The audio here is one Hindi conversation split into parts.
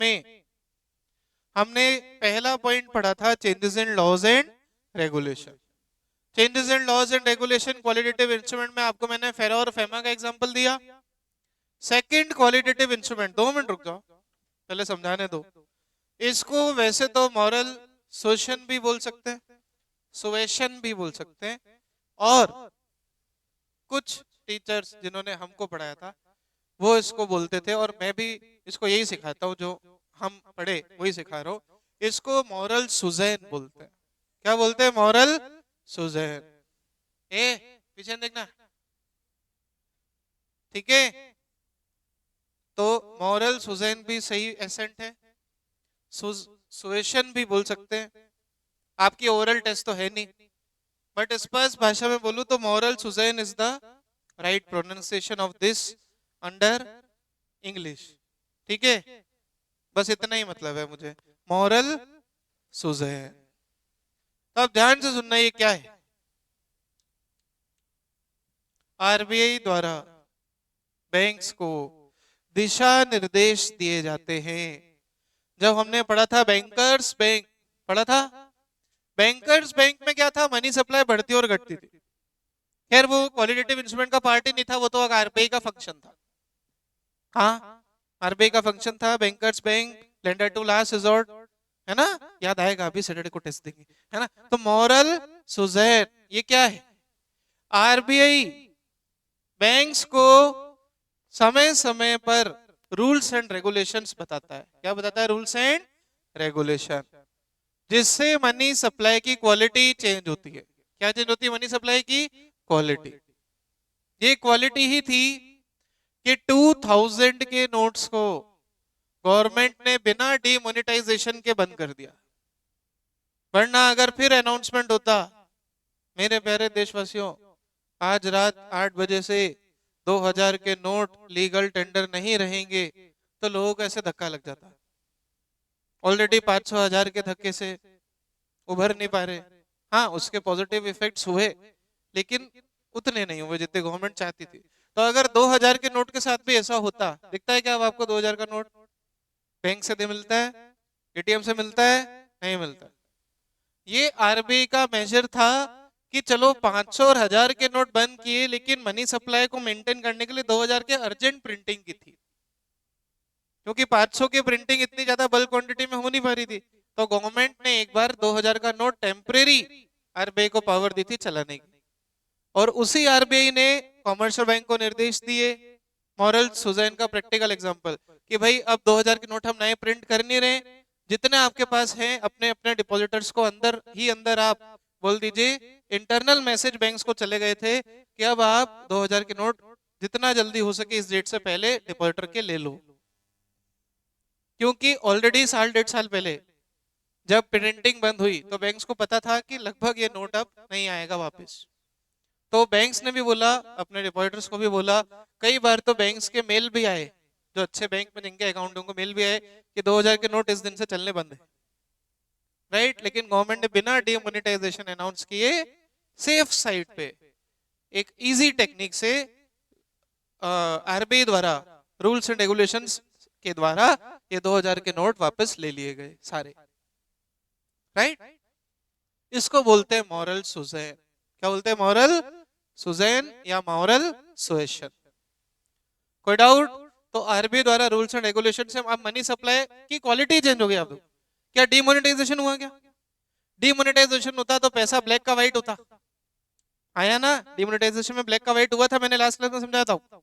में हमने पहला पॉइंट पढ़ा था changes in laws and regulation. Changes in laws and regulation qualitative instrument में आपको मैंने फेरा और फेमा का एग्जांपल दिया। सेकंड क्वालिटेटिव इंस्ट्रूमेंट, 2 मिनट रुक जाओ पहले समझाने दो। इसको वैसे तो मॉरल सुएशन भी बोल सकते हैं, सुएशन भी बोल सकते हैं, और कुछ टीचर्स जिन्होंने हमको पढ़ाया था वो इसको बोलते थे, और मैं भी इसको यही सिखाता हूँ, जो हम पढ़े वही सिखा रहा हूँ। इसको मॉरल सुजैन बोलते हैं। क्या बोलते हैं? Moral Suzanne. ए पीछे देखना, ठीक है? तो मॉरल सुजैन भी सही एसेंट है, सुएशन भी बोल सकते हैं। आपकी ओरल टेस्ट तो है नहीं, बट स्पष्ट भाषा में बोलूं तो moral suasion is the right pronunciation of this under English. ठीक है, बस इतना ही मतलब है मुझे, मॉरल सुजैन। तो अब ध्यान से सुनना, ये क्या है? आरबीआई द्वारा बैंक्स को दिशा निर्देश दिए जाते हैं। जब हमने पढ़ा था बैंकर्स बैंक, पढ़ा था बैंकर्स बैंक में क्या था? मनी सप्लाई बढ़ती और घटती थी। खैर वो क्वालिटेटिव इंस्ट्रूमेंट का पार्ट ही नहीं था, वो तो आरबीआई का फंक्शन था। हाँ, आरबीआई का फंक्शन था bankers bank, lender to last resort, है ना? याद आएगा, अभी सैटरडे को टेस्ट देंगे, है ना? तो मॉरल सुजैन ये क्या है? आरबीआई बैंक्स को समय समय पर रूल्स एंड रेगुलेशंस बताता है। क्या बताता है? रूल्स एंड रेगुलेशन, जिससे मनी सप्लाई की क्वालिटी चेंज होती है। क्या चेंज होती है? मनी सप्लाई की क्वालिटी। ये क्वालिटी ही थी कि 2000 के नोट्स को गवर्नमेंट ने बिना डीमोनेटाइजेशन के बंद कर दिया। वरना अगर फिर अनाउंसमेंट होता, मेरे प्यारे देशवासियों, आज रात 8 बजे से 2000 के नोट लीगल टेंडर नहीं रहेंगे, तो लोगों को ऐसे धक्का लग जाता। ऑलरेडी 500,000 के धक्के से उभर नहीं पा रहे। हाँ, उसके पॉजिटिव इफेक्ट्स हुए, लेकिन उतने नहीं हुए जितने गवर्नमेंट चाहती थी। तो अगर 2000 के नोट के साथ भी ऐसा होता, दिखता है क्या अब आपको 2000 का नोट बैंक से मिलता है, एटीएम से मिलता है? नहीं मिलता। ये आरबीआई का मेजर था कि चलो 500 और 1000 के नोट बंद किए, लेकिन मनी सप्लाई को मेंटेन करने के लिए 2000 के अर्जेंट प्रिंटिंग की थी, क्योंकि 500 की प्रिंटिंग इतनी ज्यादा बल्क क्वांटिटी में हो नहीं पा रही थी। तो गवर्नमेंट ने एक बार 2000 का नोट टेम्परेरी आरबीआई को पावर दी थी चलाने की, और उसी आरबीआई ने कॉमर्शियल बैंक को निर्देश दिए। मॉरल सुजैन का प्रैक्टिकल एग्जांपल कि भाई अब 2000 के नोट हम नए प्रिंट कर नहीं रहे, जितने आपके पास हैं अपने अपने डिपॉजिटर्स को अंदर ही अंदर आप बोल दीजिए। इंटरनल मैसेज बैंक्स को चले गए थे कि अब आप 2000 के नोट जितना जल्दी हो सके इस डेट से पहले डिपॉजिटर के ले लो, क्योंकि ऑलरेडी साल 1.5 साल पहले जब प्रिंटिंग बंद हुई तो बैंक्स को पता था कि लगभग ये नोट अब नहीं आएगा वापस। तो बैंक्स ने भी बोला, अपने डिपॉजिटर्स को भी बोला, कई बार तो बैंक्स के मेल भी आए, जो अच्छे बैंक में जिनके अकाउंट उनको मेल भी आए कि 2000 के नोट इस दिन से चलने बंद है, राइट? लेकिन गवर्नमेंट ने बिना डीमोनेटाइजेशन अनाउंस किए सेफ साइड पे एक इजी टेक्निक से आरबीआई द्वारा रूल्स एंड रेगुलेशंस के द्वारा ये 2000 के नोट वापस ले लिए गए सारे, राइट? इसको बोलते हैं मॉरल सुजैन। क्या बोलते हैं? मॉरल सुजैन या मॉरल सुएशन। कोई डाउट? तो आरबीआई द्वारा रूल्स एंड रेगुलेशन से अब मनी सप्लाई की क्वालिटी चेंज हो गई। अब क्या डीमोनेटाइजेशन हुआ? क्या डीमोनेटाइजेशन होता तो पैसा ब्लैक का व्हाइट होता, आया ना? डीमोनेटाइजेशन में ब्लैक का व्हाइट हुआ था, मैंने लास्ट क्लास में समझाता हूँ।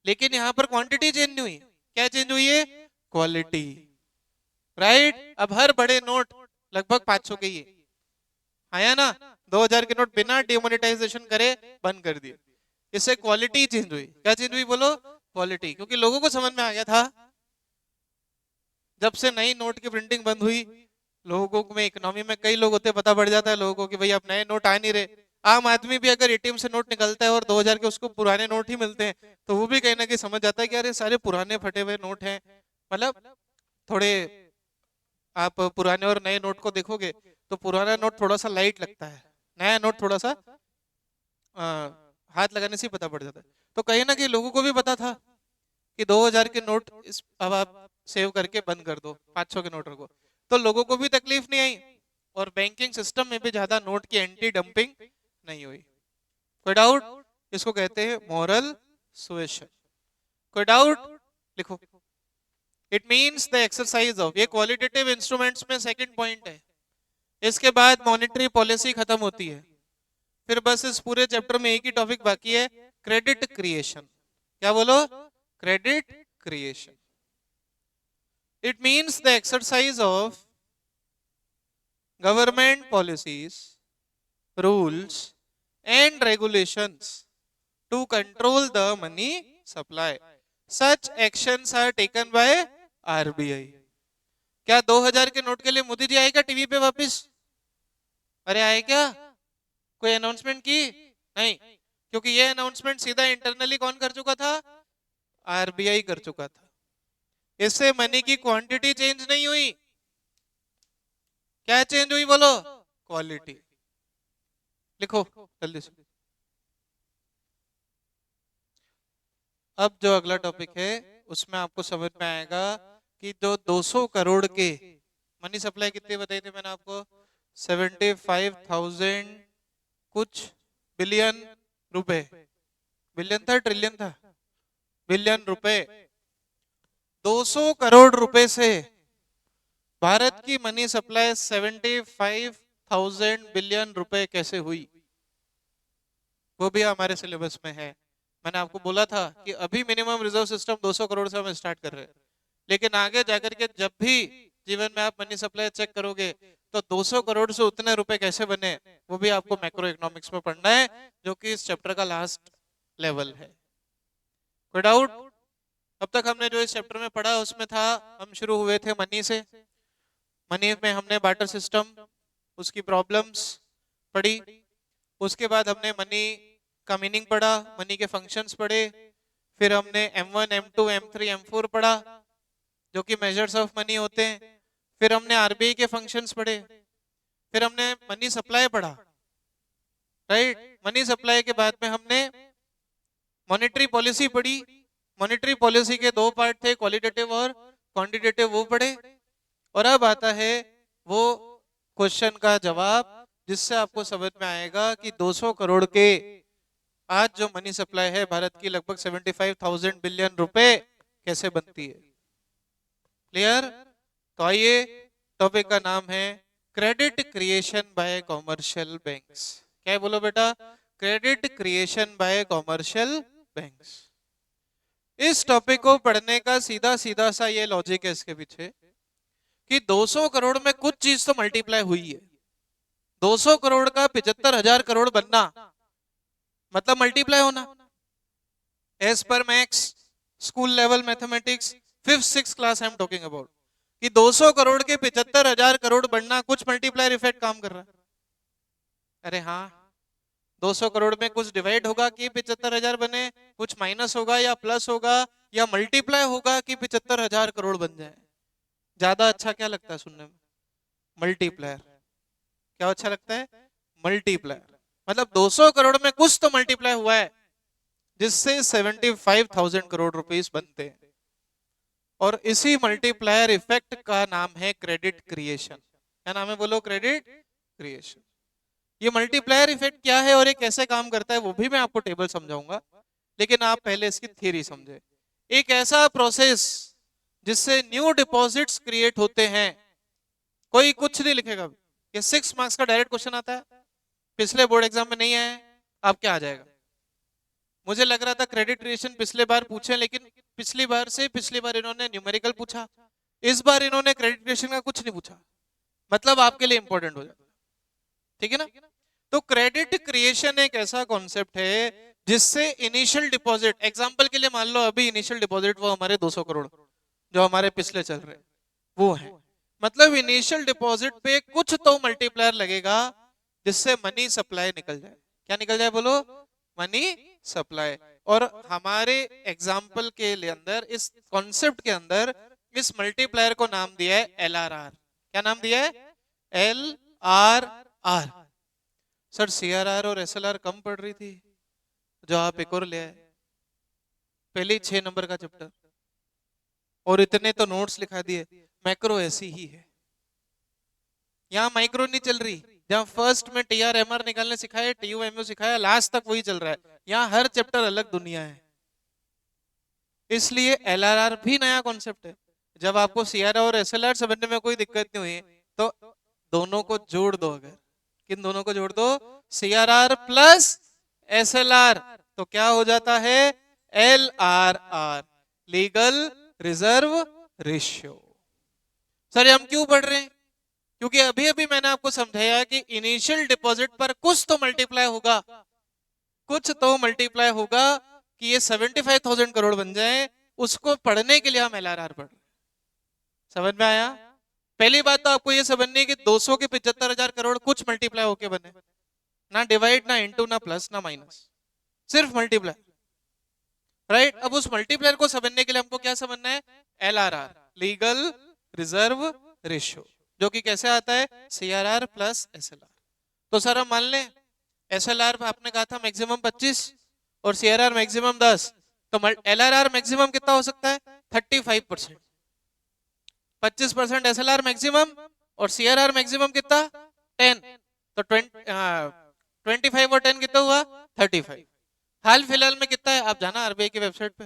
लेकिन यहाँ पर क्वांटिटी चेंज नहीं हुई। क्या चेंज हुई है? Quality, right? अब हर बड़े नोट लगभग 500 के ही, आया ना? 2000 के नोट बिना डिमोनेटाइजेशन करे बंद कर दिए। इससे क्वालिटी चेंज हुई। क्या चेंज हुई? बोलो, क्वालिटी। क्योंकि लोगों को समझ में आ गया था, जब से नई नोट की प्रिंटिंग बंद हुई, लोगों में इकोनॉमी में कई लोग होते, पता पड़ जाता है लोगों को कि भाई अब नए नोट आ नहीं रहे। आम आदमी भी अगर एटीएम से नोट निकलता है और 2000 के उसको पुराने नोट ही मिलते हैं, तो वो भी कहीं ना कहीं समझ जाता है कि अरे सारे पुराने फटे हुए नोट हैं। मतलब थोड़े आप पुराने और नए नोट को देखोगे तो पुराना नोट थोड़ा सा लाइट लगता है, नया नोट थोड़ा सा हाथ लगाने से ही पता पड़ जाता है। तो कहीं ना कहीं लोगों को भी पता था कि 2000 के नोट अब आप सेव करके बंद कर दो, 500 के नोट रखो, तो लोगों को भी तकलीफ नहीं आई और बैंकिंग सिस्टम में भी ज्यादा नोट की एंटी डंपिंग नहीं हुई। कोई डाउट? इसको कहते हैं मॉरल सुएशन। कोई डाउट? लिखो। It means the exercise of, ये क्वालिटेटिव इंस्ट्रूमेंट्स में सेकंड पॉइंट है। इसके बाद मॉनेटरी पॉलिसी खत्म होती है, फिर बस इस पूरे चैप्टर में एक ही टॉपिक बाकी है, क्रेडिट क्रिएशन। क्या बोलो? Credit creation. It means the exercise of government policies, rules and regulations to control the money supply. Such actions are taken by RBI. क्या 2000 के नोट के लिए मोदी जी आए क्या टीवी पे वापस? अरे आए क्या? कोई अनाउंसमेंट की? नहीं, क्योंकि ये अनाउंसमेंट सीधा इंटरनली कौन कर चुका था? आरबीआई कर चुका था। इससे मनी की क्वांटिटी चेंज नहीं हुई, क्या चेंज हुई बोलो? क्वालिटी। लिखो जल्दी से। अब जो अगला टॉपिक है उसमें आपको समझ में आएगा कि जो 200 करोड़ के मनी सप्लाई कितनी बताई थी मैंने आपको? 75,000 कुछ बिलियन रुपए। बिलियन था ट्रिलियन था? बिलियन रुपए। 200 करोड़ रुपए से भारत की मनी सप्लाई 75,000 बिलियन रुपए कैसे हुई, वो भी हमारे सिलेबस में है। मैंने आपको बोला था कि अभी मिनिमम रिजर्व सिस्टम 200 करोड़ से हम स्टार्ट कर रहे हैं, लेकिन आगे जाकर के जब भी जीवन में आप मनी सप्लाई चेक करोगे तो 200 करोड़ से उतने रुपए कैसे बने, वो भी आपको मैक्रो इकोनॉमिक्स में पढ़ना है, जो कि इस चैप्टर का लास्ट लेवल है। कोई डाउट? अब तक हमने जो इस चैप्टर में पढ़ा उसमें था, हम शुरू हुए थे मनी से। मनी में हमने बार्टर सिस्टम, उसकी प्रॉब्लम्स पढ़ी। उसके बाद हमने मनी का मीनिंग पढ़ा, मनी के फंक्शंस पढ़े। फिर हमने M1, M2, M3, M4 पढ़ा, जो कि मेजर्स ऑफ मनी होते हैं। फिर हमने आरबीआई के फंक्शंस पढ़े। फिर हमने मनी सप्लाई पढ़ा, राइट। मनी सप्लाई के बाद में हमने मॉनेटरी पॉलिसी पढ़ी। मॉनेटरी पॉलिसी के दो पार्ट थे, क्वालिटेटिव और क्वांटिटेटिव, वो पढ़े। और अब आता है वो क्वेश्चन का जवाब, जिससे आपको समझ में आएगा कि 200 करोड़ के आज जो मनी सप्लाई है भारत की, लगभग 75,000 बिलियन रुपए, कैसे बनती है। क्लियर? तो आइए, टॉपिक का नाम है credit creation bye commercial banks. क्या है बोलो बेटा? Credit creation bye commercial banks. इस टॉपिक को पढ़ने का सीधा सीधा सा ये लॉजिक है इसके पीछे कि 200 करोड़ में कुछ चीज तो मल्टीप्लाई हुई है। 200 करोड़ का 75,000 करोड़ बनना मतलब मल्टीप्लाई होना। एज पर max school level mathematics 5th-6th class I am talking about, कि 200 करोड़ के 75,000 करोड़ बनना कुछ मल्टीप्लायर इफेक्ट काम कर रहा है। अरे हाँ, 200 करोड़ में कुछ डिवाइड होगा कि 75,000 बने, कुछ माइनस होगा या प्लस होगा, या मल्टीप्लाई होगा कि 75,000 करोड़ बन जाए। ज्यादा अच्छा क्या लगता है सुनने में? मल्टीप्लायर। क्या अच्छा लगता है? मल्टीप्लायर। मतलब 200 करोड़ में कुछ तो मल्टीप्लाई हुआ है जिससे 75,000 करोड़ रुपीस बनते हैं, और इसी मल्टीप्लायर इफेक्ट का नाम है क्रेडिट क्रिएशन। क्या नाम है बोलो? Credit creation. ये मल्टीप्लायर इफेक्ट क्या है और ये कैसे काम करता है वो भी मैं आपको टेबल समझाऊंगा, लेकिन आप पहले इसकी थ्योरी समझे। एक ऐसा प्रोसेस जिससे न्यू डिपॉजिट्स क्रिएट होते हैं। कोई कुछ नहीं लिखेगा, ये 6 मार्क्स का डायरेक्ट क्वेश्चन आता है, पिछले बोर्ड एग्जाम में नहीं आया, आप क्या आ जाएगा। मुझे लग रहा था क्रेडिट क्रिएशन पिछले बार पूछे, लेकिन पिछली बार इन्होंने न्यूमेरिकल पूछा, इस बार इन्होंने क्रेडिट क्रिएशन का कुछ नहीं पूछा, मतलब आपके लिए इंपॉर्टेंट हो जाता है। ठीक है ना? तो क्रेडिट क्रिएशन एक ऐसा कॉन्सेप्ट है जिससे इनिशियल डिपॉजिट, एग्जांपल के लिए मान लो अभी इनिशियल डिपॉजिट वो हमारे 200 करोड़ जो हमारे पिछले चल रहे वो है, मतलब इनिशियल डिपॉजिट पे कुछ तो मल्टीप्लायर लगेगा जिससे मनी सप्लाई निकल जाए। क्या निकल जाए बोलो? Money supply. और हमारे एग्जाम्पल के अंदर, इस कॉन्सेप्ट के अंदर, इस मल्टीप्लायर को नाम दिया है LRR। क्या नाम दिया है? LRR। सर CRR और SLR कम पढ़ रही थी, जो आप एक और ले आए, पहले 6 नंबर का चैप्टर। और इतने तो नोट्स लिखा दिए। मैक्रो ऐसी ही है, यहाँ माइक्रो नहीं चल रही। जहाँ फर्स्ट में TR MR निकालने सिखाया, TU MU सिखाया, लास्ट तक वही चल रहा है। यहाँ हर चैप्टर अलग दुनिया है। इसलिए LRR भी नया कॉन्सेप्ट है। जब आपको CRR और SLR समझने में कोई दिक्कत नहीं हुई तो दोनों को जोड़ दो। अगर किन दोनों को जोड़ दो, CRR प्लस SLR, तो क्या हो जाता है, LRR, legal reserve ratio. Sir हम क्यों पढ़ रहे हैं? क्योंकि अभी अभी मैंने आपको समझाया कि इनिशियल डिपॉजिट पर कुछ तो मल्टीप्लाई होगा, कुछ तो मल्टीप्लाई होगा कि ये 75,000 करोड़ बन जाए। उसको पढ़ने के लिए हम LRR पढ़ रहे हैं। समझ में आया? पहली बात तो आपको ये समझनी है कि 200 के 75,000 करोड़ कुछ मल्टीप्लाई होके बने, ना डिवाइड, ना इंटू, ना प्लस, ना माइनस, सिर्फ मल्टीप्लाई। राइट? अब उस मल्टीप्लायर को समझने के लिए हमको क्या समझना है, LRR, लीगल रिजर्व रेशियो, जो कि कैसे आता है, CRR प्लस SLR। तो सर हम मान लें SLR आपने कहा था मैक्सिमम 25 और CRR मैक्सिमम 10, तो LRR मैक्सिमम कितना हो सकता है, 35%। 25% SLR मैक्सिमम और CRR मैक्सिमम कितना, 10। तो 25 और 10 कितना हुआ, 35। हाल फिलहाल में कितना है, आप जाना RBI की वेबसाइट पे,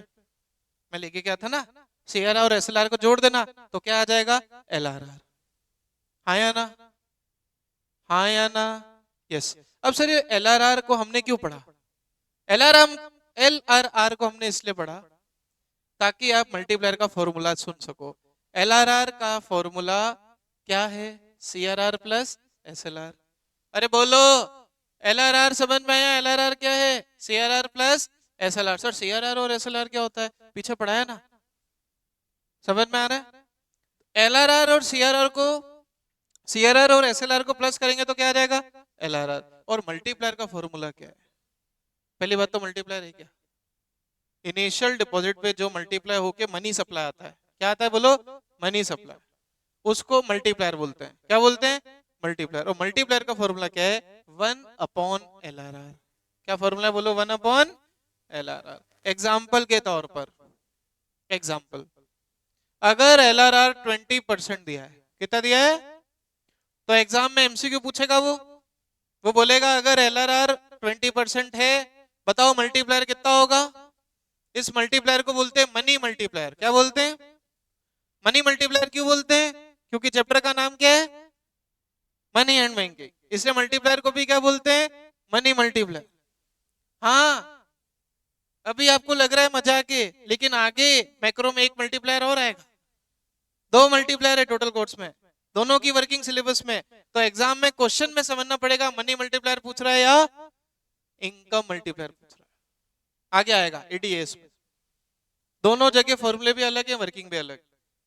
मैं लेके गया था ना, CRR और SLR को जोड़ देना तो क्या आ जाएगा, LRR। हाँ या ना, हाँ या ना, यस। अब सर ये LRR को हमने क्यों पढ़ा, LRR को हमने इसलिए पढ़ा ताकि आप मल्टीप्लायर का फॉर्मूला सुन सको। LRR का फॉर्मूला क्या है, CRR प्लस SLR। अरे बोलो, LRR समझ में आया? LRR क्या है, CRR plus SLR। Sir CRR और SLR क्या होता है, पीछे पढ़ाया ना, समझ में आ रहा है? LRR और CRR और SLR को प्लस करेंगे तो क्या आ जाएगा, LRR। और मल्टीप्लायर का फॉर्मूला क्या है, पहली बात तो मल्टीप्लायर है क्या, इनिशियल डिपॉजिट पे जो मल्टीप्लाई होके मनी सप्लाई आता है, क्या आता है बोलो, मनी सप्लाई, उसको मल्टीप्लायर बोलते हैं। क्या बोलते हैं, मल्टीप्लायर। और मल्टीप्लायर का फॉर्मूला क्या है, 1/LRR। क्या फॉर्मूला बोलो, 1/LRR। एग्जाम्पल के तौर पर, एग्जाम्पल, अगर LRR 20% दिया है, कितना दिया है, तो एग्जाम में MCQ पूछेगा, वो बोलेगा अगर LRR 20% है, बताओ मल्टीप्लायर कितना होगा। इस मल्टीप्लायर को बोलते हैं मनी मल्टीप्लायर। क्या बोलते हैं, मनी मल्टीप्लायर। क्यों बोलते हैं, क्योंकि चैप्टर का नाम क्या है, मनी एंड बैंकिंग, इसलिए मल्टीप्लायर को भी क्या बोलते हैं, मनी मल्टीप्लायर। हाँ, अभी आपको लग रहा है मजाक है, लेकिन आगे मैक्रो में एक मल्टीप्लायर और आएगा, 2 मल्टीप्लायर है टोटल कोर्स में, दोनों की वर्किंग सिलेबस में। तो एग्जाम में क्वेश्चन में समझना पड़ेगा मनी मल्टीप्लायर पूछ रहा है या इनकम मल्टीप्लायर पूछ रहा है। आगे आएगा EDS में, दोनों जगह फॉर्मूले भी अलग है, वर्किंग भी अलग।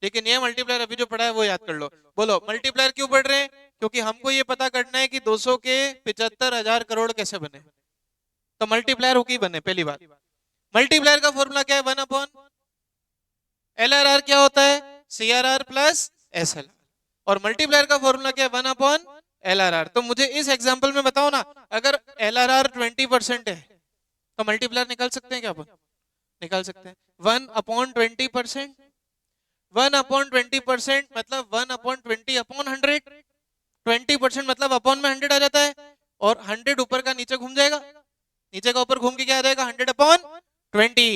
लेकिन ये मल्टीप्लायर अभी जो पढ़ा है वो याद कर लो। बोलो मल्टीप्लायर क्यों पढ़ रहे हैं, क्योंकि हमको ये पता करना है कि 200 के 75,000 करोड़ कैसे बने, तो मल्टीप्लायर होके ही बने। पहली बात, मल्टीप्लायर का फॉर्मूला क्या है, 1/LRR। क्या होता है, CRR प्लस SLR। और मल्टीप्लायर का फॉर्मूला क्या है, 1/LRR। तो मुझे इस एग्जाम्पल में बताओ ना, अगर LRR 20% है तो मल्टीप्लायर निकाल सकते हैं क्या अपन, निकाल सकते हैं। 1/20%, 1/20% मतलब 1/20/100। 20% मतलब अपॉन में 100 आ जाता है, और 100 ऊपर का नीचे घूम जाएगा, नीचे का ऊपर घूम के क्या आ जाएगा, 100/20।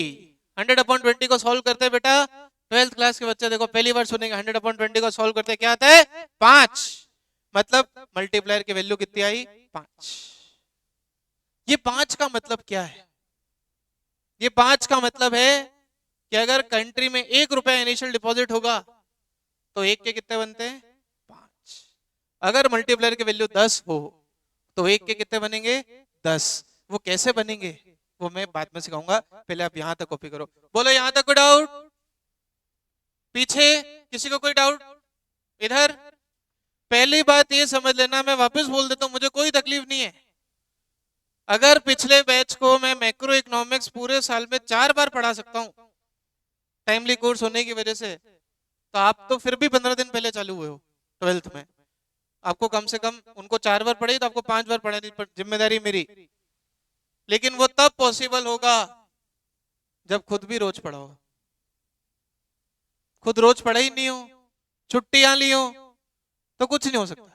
100/20 को सॉल्व करते हैं बेटा, 12th क्लास के बच्चे देखो पहली बार सुनेंगे, 100/20 को सॉल्व करते क्या आता है, 5। मतलब मल्टीप्लायर की वैल्यू कितनी आई, 5। ये 5 का मतलब क्या है, ये 5 का मतलब है कि अगर कंट्री में 1 रुपया इनिशियल डिपॉजिट होगा तो 1 के कितने बनते हैं, 5। अगर मल्टीप्लायर की वैल्यू 10 हो तो 1 के कितने बनेंगे, 10। वो कैसे बनेंगे वो मैं बाद में सिखाऊंगा, पहले आप यहां तक कॉपी करो। बोलो यहां तक कोई डाउट, पीछे किसी को कोई डाउट, इधर। पहली बात ये समझ लेना, मैं वापस बोल देता हूं, मुझे कोई तकलीफ नहीं है। अगर पिछले बैच को मैं मैक्रो इकोनॉमिक्स पूरे साल में 4 बार पढ़ा सकता हूं टाइमली कोर्स होने की वजह से, तो आप तो फिर भी 15 दिन पहले चालू हुए हो 12th में, आपको कम से कम उनको 4 बार पढ़े तो आपको 5 बार पढ़ानी जिम्मेदारी मेरी। लेकिन वो तब पॉसिबल होगा जब खुद भी रोज पढ़ाओ, खुद रोज पढ़ा ही नहीं हो, छुट्टियां ली हो, तो कुछ नहीं हो सकता।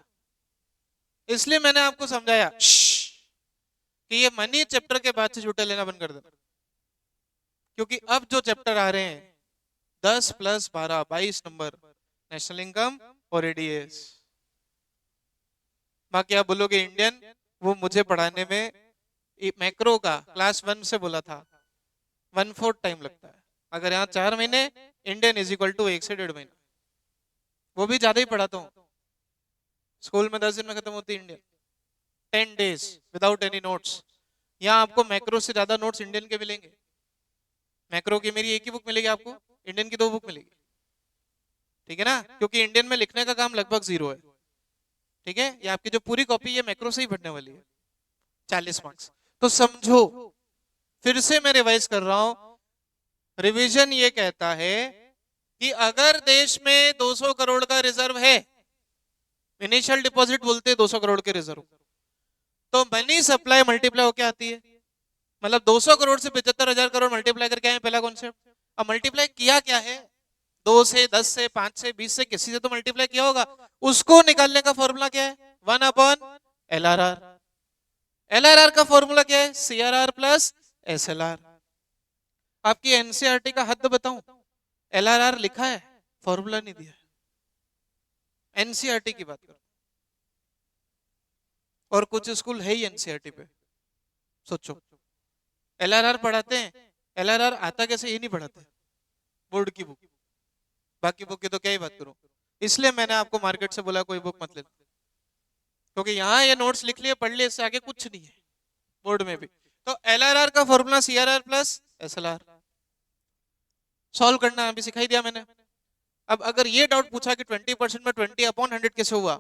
इसलिए मैंने आपको समझाया कि ये मनी चैप्टर के बाद से छुट्टियां लेना बंद कर देना, क्योंकि अब जो चैप्टर आ रहे हैं 10+12 22 नंबर, नेशनल इनकम और एडीएस। बाकी आप बोलोगे इंडियन, वो मुझे पढ़ाने में मैक्रो का क्लास 1 से बोला था 1/4 टाइम लगता है। अगर यहाँ 4 महीने, इंडियन इज इक्वल टू 1 से 1.5 महीना, वो भी ज्यादा ही पढ़ाता हूँ। स्कूल में 10 दिन में खत्म होती है Indian, 10 days without any notes. यहाँ आपको मैक्रो से ज्यादा नोट्स इंडियन के मिलेंगे। मैक्रो की मेरी एक ही बुक मिलेगी आपको, इंडियन की 2 बुक मिलेगी, ठीक है ना, क्योंकि इंडियन में लिखने का काम लगभग 0 है। ठीक है, ये आपकी जो पूरी कॉपी ये मैक्रो से ही भरने वाली है, 40 मार्क्स। तो समझो, फिर से मैं रिवाइज कर रहा हूं। रिवीजन ये कहता है कि अगर देश में 200 करोड़ का रिजर्व है, इनिशियल डिपॉजिट बोलते हैं 200 करोड़ के रिजर्व, तो मनी सप्लाई मल्टीप्लाई होके आती है। मतलब 200 करोड़ से 75,000 करोड़ मल्टीप्लाई करके आए, पहला कॉन्सेप्ट। अब मल्टीप्लाई किया क्या है, 2 से, 10 से, 5 से, 20 से, किसी से तो मल्टीप्लाई किया होगा। उसको निकालने का फॉर्मूला क्या है, 1/LRR। LRR का फॉर्मूला क्या है, CRR प्लस SLR। आपकी एनसीईआरटी का हद बताऊं, LRR लिखा है, फॉर्मूला नहीं दिया है। एनसीईआरटी की बात करो, और कुछ स्कूल है ही एनसीईआरटी पे, सोचो। LRR पढ़ाते हैं, LRR आता कैसे ये नहीं पढ़ाते, बोर्ड की बुक। बाकी बुक की तो क्या ही बात करूं। इसलिए मैंने आपको मार्केट से बोला कोई बुक मत लेना, क्योंकि यहाँ ये नोट्स लिख लिए, पढ़ लिए, इससे आगे कुछ नहीं है बोर्ड में भी। तो LRR का formula CRR plus SLR, solve करना अभी सिखाई दिया मैंने। अब अगर ये डाउट पूछा कि 20% में 20/100 कैसे हुआ,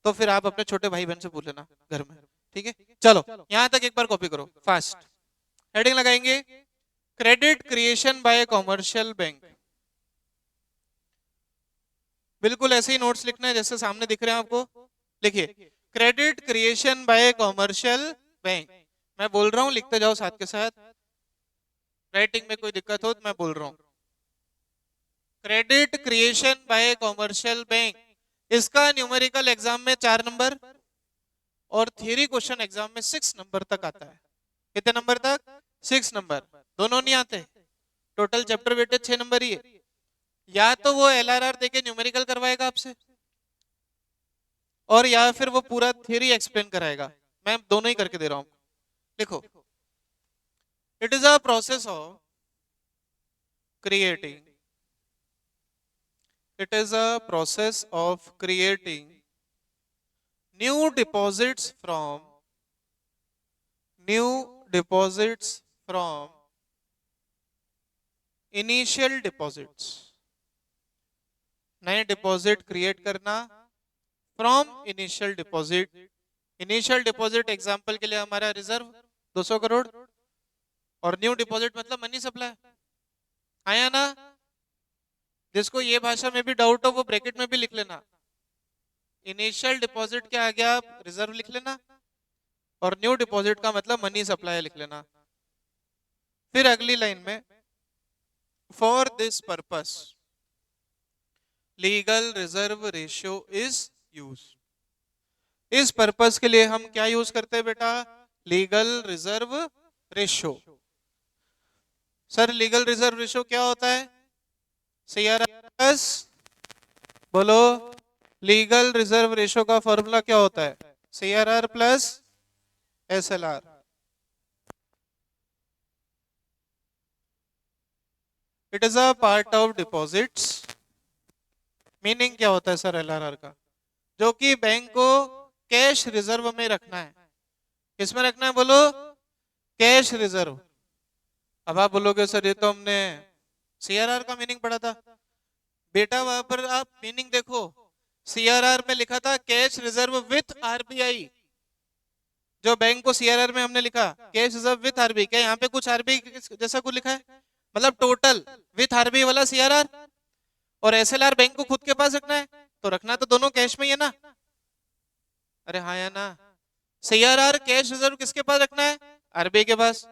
तो फिर आप अपने छोटे भाई बहन से पूछ लेना घर में, ठीक है। चलो यहां तक एक बार कॉपी करो फास्ट। हेडिंग लगाएंगे, credit creation bye commercial bank. बिल्कुल ऐसे ही नोट्स लिखना है जैसे सामने दिख रहे हैं आपको। लिखिए, credit creation bye commercial bank. मैं बोल रहा हूं, लिखते जाओ साथ के साथ। राइटिंग में कोई दिक्कत हो तो मैं बोल रहा हूं। Credit creation bye commercial bank, इसका न्यूमेरिकल एग्जाम में 4 नंबर और थ्योरी क्वेश्चन एग्जाम में 6 नंबर तक आता है। कितने नंबर तक, 6 नंबर। दोनों नहीं आते, टोटल चैप्टर वेटेज 6 नंबर ही है। या तो वो LRR देके न्यूमेरिकल करवाएगा आपसे, और या फिर वो पूरा थ्योरी एक्सप्लेन कराएगा। मैं दोनों ही करके दे रहा हूं। लिखो, it is a process of creating, it is a process of creating new deposits from initial deposits। नए डिपॉजिट क्रिएट करना from initial deposit. Initial deposit example के लिए हमारा रिजर्व 200 करोड़, और न्यू डिपॉजिट मतलब मनी सप्लाई। आया ना, जिसको ये भाषा में भी डाउट हो वो ब्रैकेट में भी लिख लेना। इनिशियल डिपॉजिट के आगे आप रिजर्व लिख लेना, और न्यू डिपॉजिट का मतलब मनी सप्लाई लिख लेना। फिर अगली लाइन में, for this purpose legal reserve ratio is use. इस पर्पस के लिए हम क्या यूज करते हैं बेटा, legal reserve ratio. Sir legal reserve ratio क्या होता है, CRR, बोलो, लीगल रिजर्व रेशियो का फॉर्मूला क्या होता है, CRR plus SLR। It is a part of deposits. Meaning क्या होता है सर LRR का, जो कि बैंक को कैश रिजर्व में रखना है। किसमें रखना है, बोलो, कैश रिजर्व। अब आप बोलोगे सर ये तो हमने CRR का मीनिंग पढ़ा था। बेटा वहां पर आप मीनिंग देखो, CRR में लिखा था कैश रिजर्व विथ RBI। जो बैंक को CRR में हमने लिखा कैश रिजर्व विथ RBI, क्या यहाँ पे कुछ RBI जैसा कुछ लिखा है, मतलब टोटल विथ RBI वाला CRR, और SLR बैंक को खुद के पास रखना है, तो रखना तो दोनों कैश में ही है ना। अरे हाँ या ना, CRR कैश रिजर्व किसके पास रखना है, RBI के पास,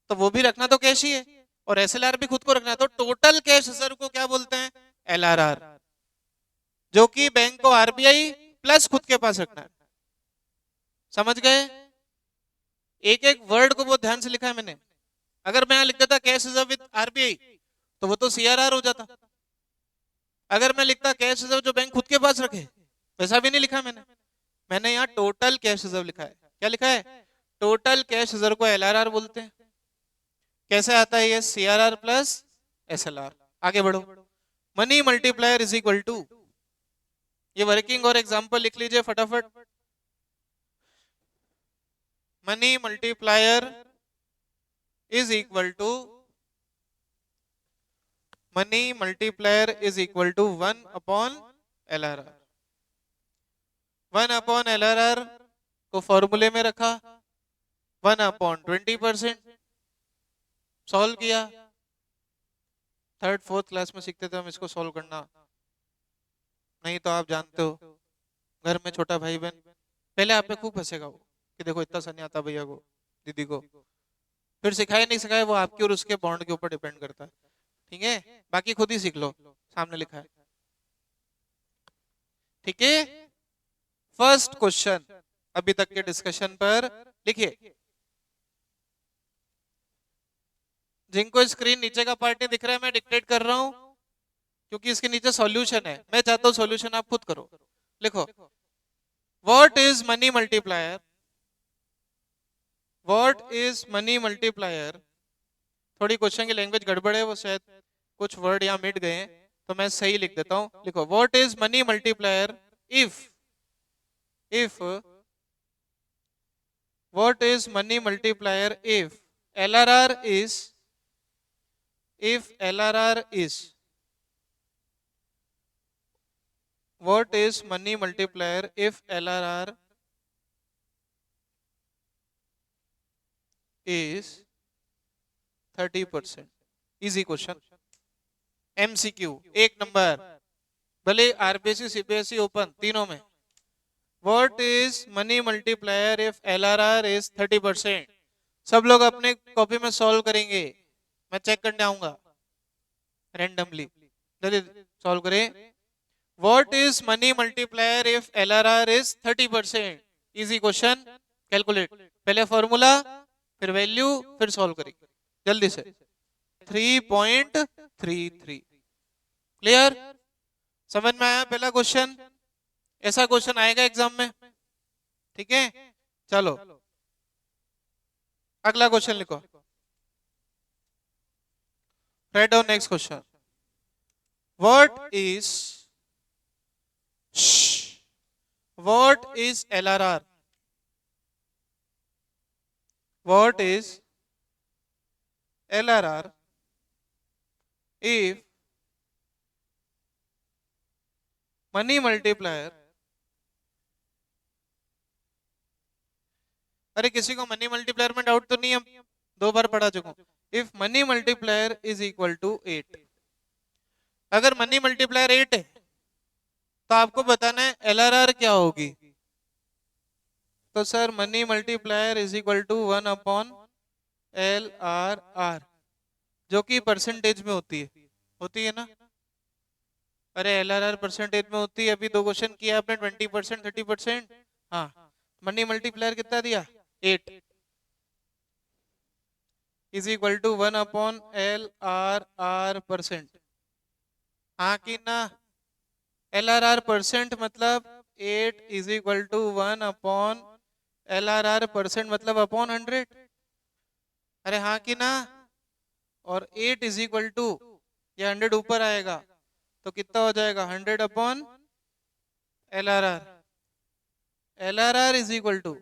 तो वो भी रखना तो कैश ही है, और एसएलआर भी खुद को रखना है, तो टोटल कैश रिजर्व को क्या बोलते हैं? एलआरआर, जो कि बैंक को आरबीआई प्लस खुद के पास रखना है। समझ गए? एक एक वर्ड को बहुत ध्यान से लिखा है मैंने। अगर मैं यहां लिख देता कैश रिजर्व विद आरबीआई तो वो तो सीआरआर हो जाता। अगर मैं लिखता कैश रिजर्व जो बैंक खुद के पास रखे, वैसा भी नहीं लिखा मैंने। मैंने यहाँ टोटल कैश रिजर्व लिखा है। क्या लिखा है? टोटल कैश रिजर्व को एलआरआर बोलते हैं। कैसे आता है ये? CRR plus SLR. आगे बढ़ो। Money multiplier is equal to, ये वर्किंग और एग्जांपल लिख लीजिए फटाफट। Money multiplier is equal to, money multiplier is equal to 1 upon LRR. 1 upon LRR को फॉर्मूले में रखा, 1 अपॉन 20%, सॉल्व किया। थर्ड फोर्थ क्लास में सीखते थे हम इसको सॉल्व करना, नहीं तो आप जानते हो घर में छोटा भाई बहन पहले आप पे खूब हंसेगा वो कि देखो इतना सा नहीं आता भैया को, दीदी को। फिर सिखाए नहीं सिखाए वो आपकी और उसके बॉन्ड के ऊपर डिपेंड करता है। ठीक है, बाकी खुद ही सीख लो, सामने लिखा है। ठीक है, फर्स्ट क्वेश्चन अभी तक के डिस्कशन पर लिखिए। जिनको स्क्रीन नीचे का पार्ट नहीं दिख रहा है मैं डिक्टेट कर रहा हूं क्योंकि इसके नीचे सॉल्यूशन है। मैं चाहता हूं सॉल्यूशन आप खुद करो। लिखो, what is money multiplier? What is money multiplier? थोड़ी क्वेश्चन की लैंग्वेज गड़बड़ है, वो शायद कुछ वर्ड यहाँ मिट गए हैं, तो मैं सही लिख देता हूं। लिखो, what is money multiplier if what is money multiplier if LRR is, if LRR is, what is money multiplier if LRR is 30%? Easy question, MCQ 1 number, भले आरबीएससी सीबीएसई ओपन तीनों में। What is money multiplier if LRR is 30%? सब लोग अपने कॉपी में सॉल्व करेंगे, मैं चेक करने आऊंगा रैंडमली। जल्दी सॉल्व करें। What is money multiplier if LRR is 30%? Easy question, calculate. पहले फॉर्मूला, फिर वैल्यू, फिर सॉल्व करेंगे जल्दी से। 3.33। क्लियर? समझ में आया पहला क्वेश्चन? ऐसा क्वेश्चन आएगा एग्जाम में। ठीक है, चलो अगला क्वेश्चन लिखो। Write down next question. What is LRR? What is LRR if money multiplier, अरे किसी को मनी मल्टीप्लायर में डाउट तो नहीं? हम 2 बार पढ़ा चुका हूं। If money multiplier is equal to 8, अगर मनी मल्टीप्लायर 8 है तो आपको बताना है LRR क्या होगी। तो sir money multiplier is equal to 1 upon LRR, जो कि परसेंटेज में होती है ना? अरे LRR परसेंटेज में होती है। अभी 2 क्वेश्चन किया आपने, 20%, 30%। हाँ, मनी मल्टीप्लायर कितना दिया? 8 is equal to 1 upon LRR percent. हाँ कि ना? LRR परसेंट मतलब 8 is equal to 1 upon LRR percent मतलब अपॉन 100। अरे हाँ कि ना? और 8 इज इक्वल टू, ये 100 ऊपर आएगा तो कितना हो जाएगा? 100 upon LRR। LRR is equal to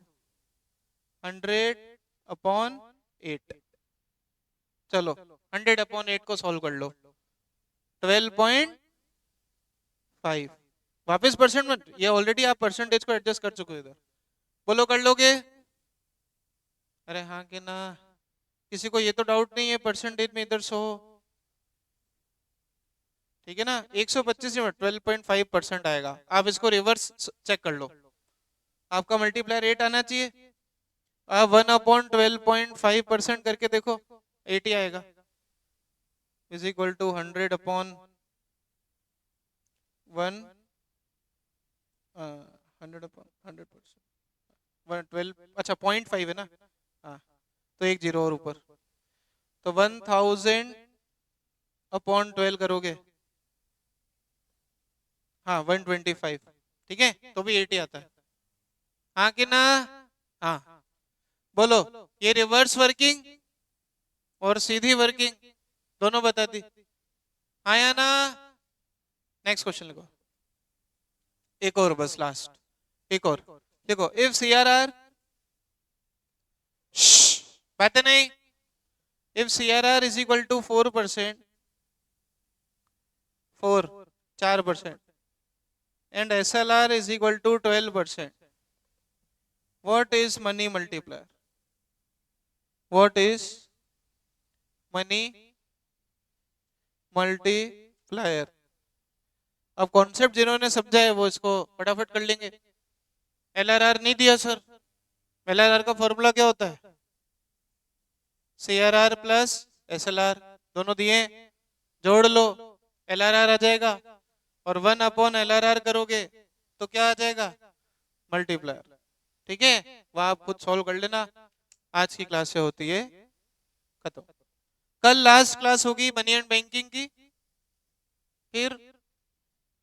100 upon 8। चलो 100 अपॉन 8 को सॉल्व कर लो। 12.5। वापस परसेंट मत, ये ऑलरेडी आप परसेंटेज को एडजस्ट कर चुके हो इधर। बोलो कर लोगे? अरे हाँ कि ना? किसी को ये तो डाउट नहीं है परसेंटेज में इधर 100? ठीक है ना? 125 में 12.5% आएगा। आप इसको रिवर्स चेक कर लो, आपका मल्टीप्लायर 8 आना चाहिए। आप 1 अपॉन 12.5% करके देखो, 8 ही आएगा। Is equal to 100 upon 1, 100 upon 100%, 112, अच्छा 0.5 है ना, हाँ, तो एक जीरो और ऊपर, तो 1000 अपॉन 12 करोगे, हाँ 125, ठीक है, तो भी 80 आता है, हाँ कि ना, हाँ, बोलो, ये रिवर्स वर्किंग और सीधी वर्किंग दोनों बता दी, हाँ या ना। नेक्स्ट क्वेश्चन लिखो, एक और बस लास्ट, एक और देखो, इफ सी आर आर, बातें नहीं, if C R R is equal to 4%, 4% and SLR is equal to 12%. What is money multiplier? What is money multiplier? अब कॉन्सेप्ट जिन्होंने समझा है वो इसको फटाफट कर लेंगे। LRR नहीं दिया सर, LRR का फॉर्मूला क्या होता है? CRR प्लस SLR, दोनों दिए, जोड़ लो, LRR आ जाएगा, और 1 अपॉन LRR करोगे तो क्या आ जाएगा? मल्टीप्लायर, ठीक है, वह आप खुद सॉल्व कर लेना। आज की क्लास से होती है खत्म, कल लास्ट क्लास होगी मनी एंड बैंकिंग की, फिर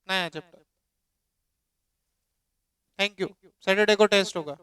नया चैप्टर। थैंक यू, सैटरडे को टेस्ट होगा।